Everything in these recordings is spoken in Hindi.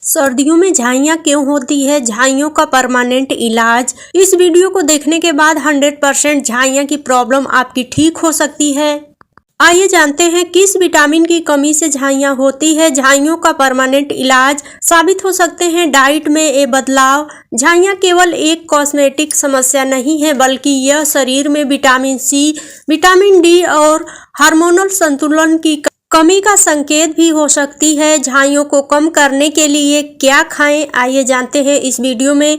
सर्दियों में झाइयाँ क्यों होती है? झाइयों का परमानेंट इलाज। इस वीडियो को देखने के बाद 100% झाइयाँ की प्रॉब्लम आपकी ठीक हो सकती है। आइए जानते हैं किस विटामिन की कमी से झाइयाँ होती है। झाइयों का परमानेंट इलाज साबित हो सकते हैं डाइट में ये बदलाव। झाइयाँ केवल एक कॉस्मेटिक समस्या नहीं है, बल्कि यह शरीर में विटामिन सी, विटामिन डी और हार्मोनल संतुलन की कमी का संकेत भी हो सकती है। झाइयों को कम करने के लिए क्या खाएं, आइए जानते हैं इस वीडियो में।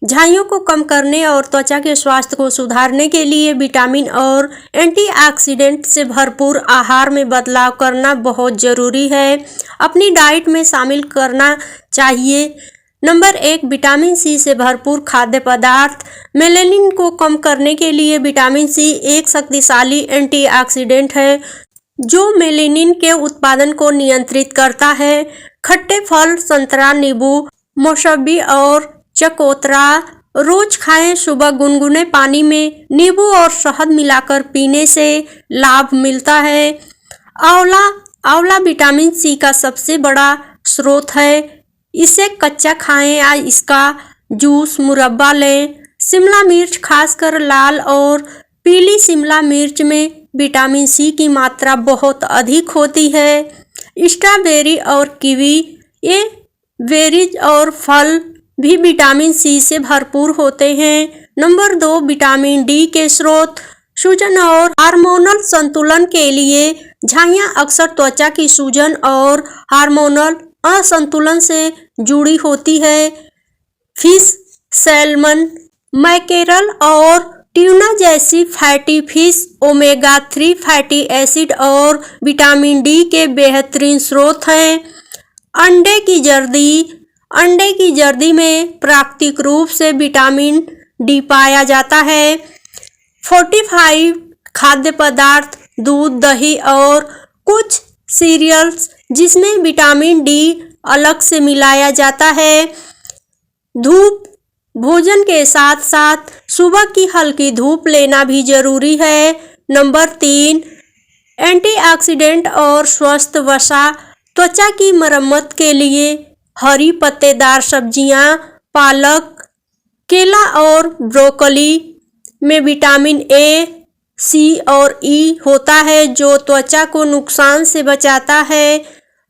झाइयों को कम करने और त्वचा के स्वास्थ्य को सुधारने के लिए विटामिन और एंटीऑक्सीडेंट से भरपूर आहार में बदलाव करना बहुत जरूरी है। अपनी डाइट में शामिल करना चाहिए। नंबर 1, विटामिन सी से भरपूर खाद्य पदार्थ। मेलेनिन को कम करने के लिए विटामिन सी एक शक्तिशाली एंटीऑक्सीडेंट है जो मेलेनिन के उत्पादन को नियंत्रित करता है। खट्टे फल, संतरा, नींबू, मौसम्बी और चकोतरा रोज खाएं। सुबह गुनगुने पानी में नींबू और शहद मिलाकर पीने से लाभ मिलता है। आंवला विटामिन सी का सबसे बड़ा स्रोत है। इसे कच्चा खाएं या इसका जूस, मुरब्बा लें। शिमला मिर्च, खासकर लाल और पीली शिमला मिर्च में विटामिन सी की मात्रा बहुत अधिक होती है। स्ट्रॉबेरी और कीवी, ये बेरीज और फल भी विटामिन सी से भरपूर होते हैं। नंबर 2, विटामिन डी के स्रोत। सूजन और हार्मोनल संतुलन के लिए झाइयाँ अक्सर त्वचा की सूजन और हार्मोनल असंतुलन से जुड़ी होती है। फिश, सैल्मन, मैकेरल और ट्यूना जैसी fatty fish omega 3 fatty acid और विटामिन डी के बेहतरीन स्रोत हैं। अंडे की जर्दी में प्राकृतिक रूप से विटामिन डी पाया जाता है। 45 खाद्य पदार्थ, दूध, दही और कुछ सीरियल्स जिसमें विटामिन डी अलग से मिलाया जाता है। धूप, भोजन के साथ साथ सुबह की हल्की धूप लेना भी जरूरी है। नंबर 3, एंटीऑक्सीडेंट और स्वस्थ वसा। त्वचा की मरम्मत के लिए हरी पत्तेदार सब्जियां, पालक, केला और ब्रोकली में विटामिन ए, सी और ई होता है जो त्वचा को नुकसान से बचाता है।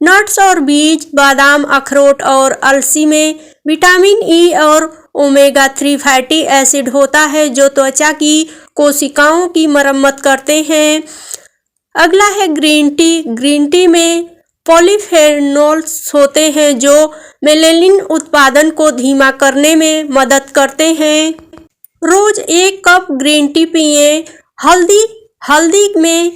नट्स और बीज, बादाम, अखरोट और अलसी में विटामिन ई और ओमेगा 3 फैटी एसिड होता है जो त्वचा की कोशिकाओं की मरम्मत करते हैं। अगला है ग्रीन टी। ग्रीन टी में पॉलीफेनोल्स होते हैं जो मेलेनिन उत्पादन को धीमा करने में मदद करते हैं। रोज 1 कप ग्रीन टी पिएं। हल्दी में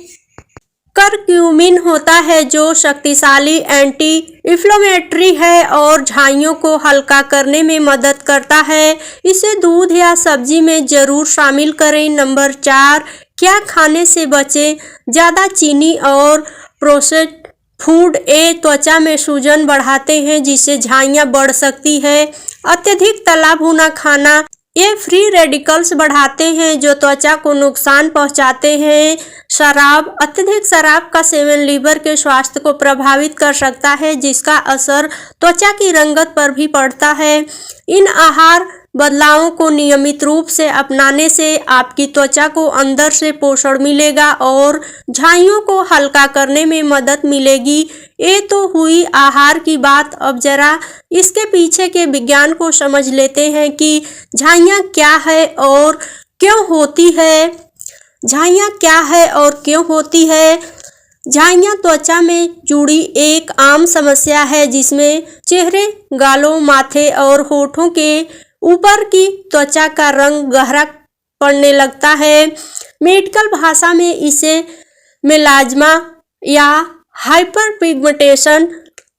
करक्यूमिन होता है जो शक्तिशाली एंटी इन्फ्लेमेटरी है और झाइयों को हल्का करने में मदद करता है। इसे दूध या सब्जी में जरूर शामिल करें। नंबर 4, क्या खाने से बचें? ज़्यादा चीनी और प्रोसेस्ड फूड त्वचा में सूजन बढ़ाते हैं जिससे झाइयाँ बढ़ सकती है। अत्यधिक तला भुना खाना, ये फ्री रेडिकल्स बढ़ाते हैं जो त्वचा को नुकसान पहुंचाते हैं। अत्यधिक शराब का सेवन लीवर के स्वास्थ्य को प्रभावित कर सकता है जिसका असर त्वचा की रंगत पर भी पड़ता है। इन आहार बदलावों को नियमित रूप से अपनाने से आपकी त्वचा को अंदर से पोषण मिलेगा और झाइयों को हल्का करने में मदद मिलेगी। ये तो हुई आहार की बात। अब जरा इसके पीछे के विज्ञान को समझ लेते हैं कि झाइयाँ क्या है और क्यों होती है। झाइयाँ क्या है और क्यों होती है? झाइयाँ त्वचा में जुड़ी एक आम समस्या है जिसमें चेहरे, गालों, माथे और होठों के ऊपर की त्वचा का रंग गहरा पड़ने लगता है। मेडिकल भाषा में इसे मेलाज्मा या हाइपर पिगमेंटेशन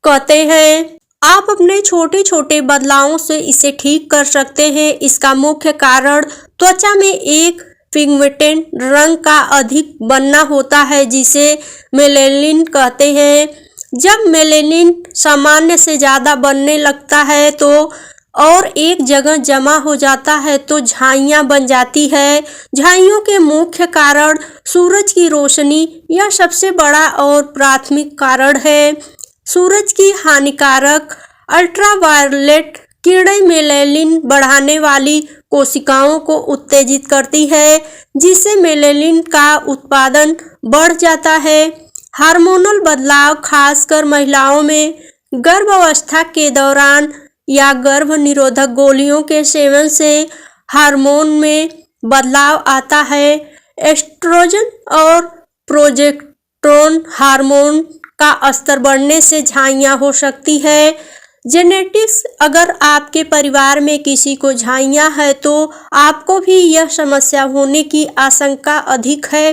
कहते हैं। आप अपने छोटे छोटे बदलावों से इसे ठीक कर सकते हैं। इसका मुख्य कारण त्वचा में एक पिगमेंटेड रंग का अधिक बनना होता है जिसे मेलेनिन कहते हैं। जब मेलेनिन सामान्य से ज़्यादा बनने लगता है तो और एक जगह जमा हो जाता है तो झाइयाँ बन जाती है। झाइयों के मुख्य कारण सूरज की रोशनी यह सबसे बड़ा और प्राथमिक कारण है। सूरज की हानिकारक अल्ट्रावायलेट किरणें मेलेनिन बढ़ाने वाली कोशिकाओं को उत्तेजित करती है, जिससे मेलेनिन का उत्पादन बढ़ जाता है। हार्मोनल बदलाव खासकर महिलाओं में गर्भावस्था के दौरान या गर्भ निरोधक गोलियों के सेवन से हार्मोन में बदलाव आता है। एस्ट्रोजन और प्रोजेस्टेरोन हार्मोन का स्तर बढ़ने से झाइयाँ हो सकती है। जेनेटिक्स: अगर आपके परिवार में किसी को झाइयाँ है तो आपको भी यह समस्या होने की आशंका अधिक है।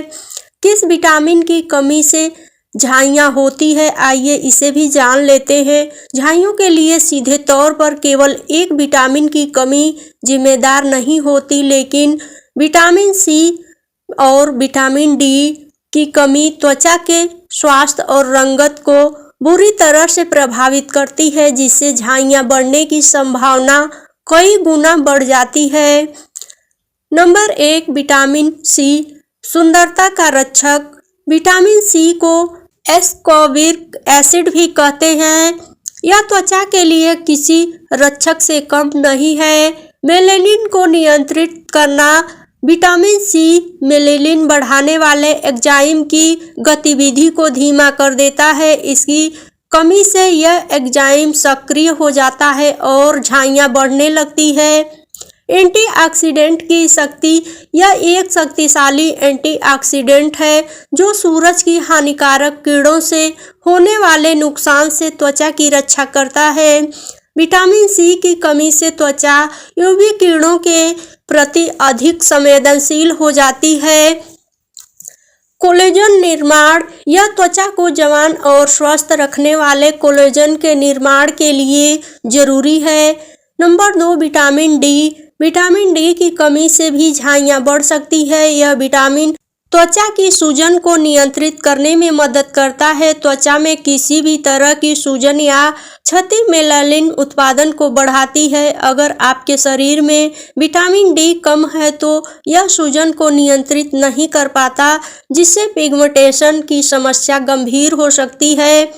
किस विटामिन की कमी से झाइयाँ होती है, आइए इसे भी जान लेते हैं। झाइयों के लिए सीधे तौर पर केवल एक विटामिन की कमी जिम्मेदार नहीं होती, लेकिन विटामिन सी और विटामिन डी की कमी त्वचा के स्वास्थ्य और रंगत को बुरी तरह से प्रभावित करती है, जिससे झाइयाँ बढ़ने की संभावना कई गुना बढ़ जाती है। नंबर 1, विटामिन सी, सुंदरता का रक्षक। विटामिन सी को एस्कॉर्बिक एसिड भी कहते हैं। यह त्वचा के लिए किसी रक्षक से कम नहीं है। मेलेनिन को नियंत्रित करना: विटामिन सी मेलेनिन बढ़ाने वाले एंजाइम की गतिविधि को धीमा कर देता है। इसकी कमी से यह एंजाइम सक्रिय हो जाता है और झाइयाँ बढ़ने लगती है। एंटीऑक्सीडेंट की शक्ति: यह एक शक्तिशाली एंटीऑक्सीडेंट है जो सूरज की हानिकारक किरणों से होने वाले नुकसान से त्वचा की रक्षा करता है। विटामिन सी की कमी से त्वचा यूवी किरणों के प्रति अधिक संवेदनशील हो जाती है। कोलेजन निर्माण: यह त्वचा को जवान और स्वस्थ रखने वाले कोलेजन के निर्माण के लिए जरूरी है। Number 2, vitamin D. Vitamin D की कमी से भी झाइयाँ बढ़ सकती है। यह विटामिन त्वचा की सूजन को नियंत्रित करने में मदद करता है। त्वचा में किसी भी तरह की सूजन या क्षति मेलानिन उत्पादन को बढ़ाती है। अगर आपके शरीर में विटामिन डी कम है तो यह सूजन को नियंत्रित नहीं कर पाता, जिससे पिगमेंटेशन की समस्या गंभीर हो सकती है।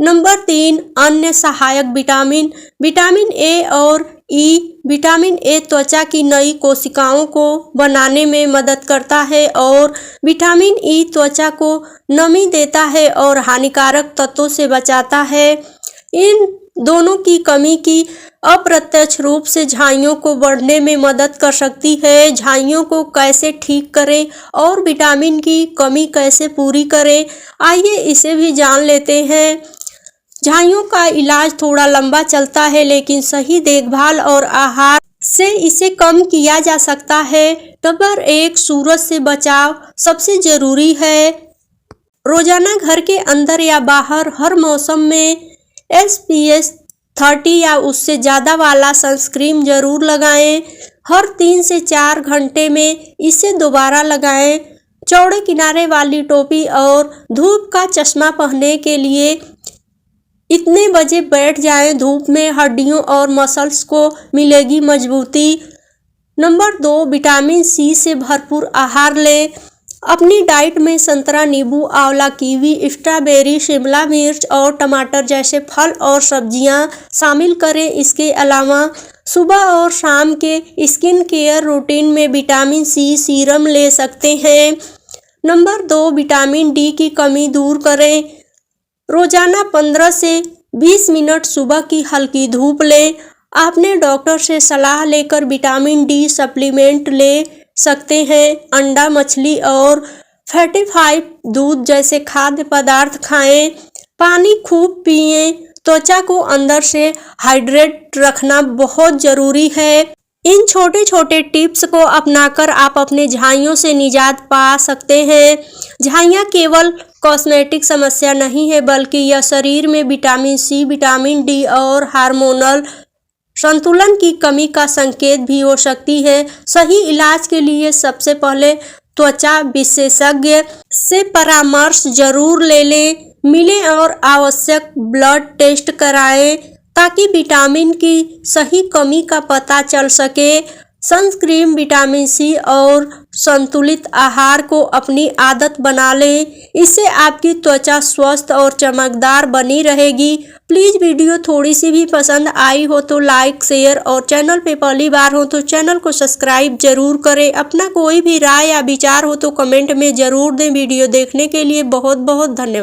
नंबर 3, अन्य सहायक विटामिन। विटामिन ए और ई। विटामिन ए त्वचा की नई कोशिकाओं को बनाने में मदद करता है और विटामिन ई त्वचा को नमी देता है और हानिकारक तत्वों से बचाता है। इन दोनों की कमी की अप्रत्यक्ष रूप से झाइयों को बढ़ने में मदद कर सकती है। झाइयों को कैसे ठीक करें और विटामिन की कमी कैसे पूरी करें, आइए इसे भी जान लेते हैं। झाइयों का इलाज थोड़ा लंबा चलता है, लेकिन सही देखभाल और आहार से इसे कम किया जा सकता है। नंबर 1, सूरज से बचाव सबसे जरूरी है। रोजाना घर के अंदर या बाहर हर मौसम में SPF 30 या उससे ज़्यादा वाला सनस्क्रीन जरूर लगाएं। हर 3 से 4 घंटे में इसे दोबारा लगाएं। चौड़े किनारे वाली टोपी और धूप का चश्मा पहनने के लिए इतने बजे बैठ जाएं, धूप में हड्डियों और मसल्स को मिलेगी मजबूती। नंबर 2, विटामिन सी से भरपूर आहार लें। अपनी डाइट में संतरा, नींबू, आंवला, कीवी, स्ट्रॉबेरी, शिमला मिर्च और टमाटर जैसे फल और सब्जियां शामिल करें। इसके अलावा सुबह और शाम के स्किन केयर रूटीन में विटामिन सी सीरम ले सकते हैं। नंबर 2, विटामिन डी की कमी दूर करें। रोजाना 15 से 20 मिनट सुबह की हल्की धूप लें। आपने डॉक्टर से सलाह लेकर विटामिन डी सप्लीमेंट ले सकते हैं। अंडा, मछली और फैटिफाइड दूध जैसे खाद्य पदार्थ खाएं। पानी खूब पिएं। त्वचा को अंदर से हाइड्रेट रखना बहुत जरूरी है। इन छोटे छोटे टिप्स को अपनाकर आप अपने झाइयों से निजात पा सकते हैं। झाइयाँ केवल कॉस्मेटिक समस्या नहीं है, बल्कि यह शरीर में विटामिन सी, विटामिन डी और हार्मोनल संतुलन की कमी का संकेत भी हो सकती है। सही इलाज के लिए सबसे पहले त्वचा विशेषज्ञ से परामर्श जरूर ले लें, मिलें और आवश्यक ब्लड टेस्ट कराएं ताकि विटामिन की सही कमी का पता चल सके। सनस्क्रीन, विटामिन सी और संतुलित आहार को अपनी आदत बना लें। इससे आपकी त्वचा स्वस्थ और चमकदार बनी रहेगी। प्लीज़ वीडियो थोड़ी सी भी पसंद आई हो तो लाइक, शेयर और चैनल पे पहली बार हो तो चैनल को सब्सक्राइब जरूर करें। अपना कोई भी राय या विचार हो तो कमेंट में ज़रूर दें। वीडियो देखने के लिए बहुत बहुत धन्यवाद।